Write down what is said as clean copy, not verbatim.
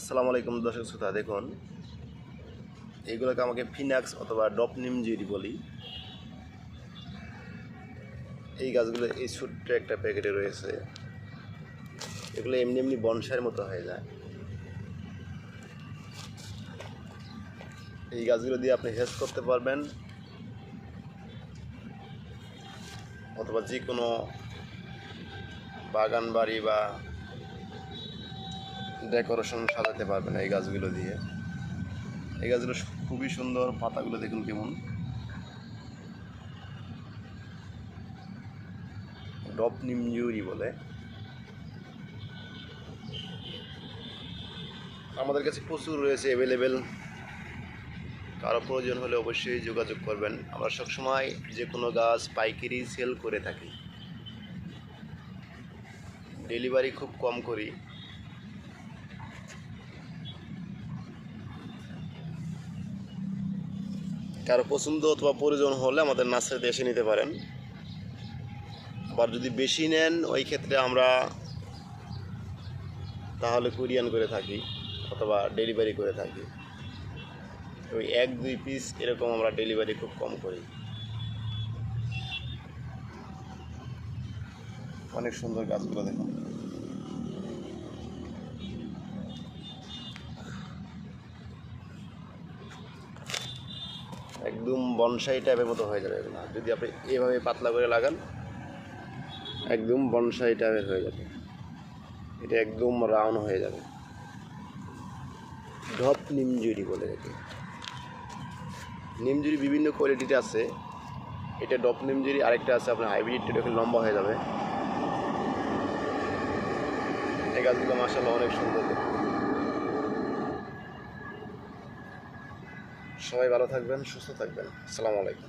আসসালামু আলাইকুম দর্শক শ্রোতা, দেখুন এগুলোকে আমাকে ফিনাক্স অথবা ডপ নিম জুঁই বলি। এই গাছগুলো এই ছোট্ট একটা প্যাকেটে রয়েছে। এগুলো এমনি এমনি বনসাইয়ের মতো হয়ে যায়। এই গাছগুলো দিয়ে আপনি হেজ করতে পারবেন অথবা যে কোনো বাগান বাড়ি বা ডেকোরেশন সাজাতে পারবেন এই গাছগুলো দিয়ে। এই গাছগুলো খুবই সুন্দর, পাতাগুলো দেখুন কেমন। ডপ নিম জুঁই বলে। আমাদের কাছে প্রচুর রয়েছে অ্যাভেলেবেল। কারো প্রয়োজন হলে অবশ্যই যোগাযোগ করবেন। আমরা সবসময় যে কোনো গাছ পাইকারি সেল করে থাকি, ডেলিভারি খুব কম করি। কারো পছন্দ অথবা প্রয়োজন হলে আমাদের নার্সারিতে এসে নিতে পারেন। আবার যদি বেশি নেন ওই ক্ষেত্রে আমরা তাহলে কুরিয়ান করে থাকি অথবা ডেলিভারি করে থাকি। ওই 1-2 পিস এরকম আমরা ডেলিভারি খুব কম করি। অনেক সুন্দর গাছগুলো দেখুন। একদম বনসাই টাইপের মতো হয়ে যাবে এগুলো যদি আপনি এভাবে পাতলা করে লাগান। একদম বনসাই টাইপের হয়ে যাবে, এটা একদম রাউন্ড হয়ে যাবে। ঢপ নিম জুঁই বলে একে। নিম জুঁই বিভিন্ন কোয়ালিটিতে আছে। এটা ডপ নিম জুঁই, আরেকটা আছে আপনার হাইব্রিড, এটা লম্বা হয়ে যাবে। এই গাছগুলো মাশাআল্লাহ অনেক সুন্দর। সবাই ভালো থাকবেন, সুস্থ থাকবেন। আসসালামু আলাইকুম।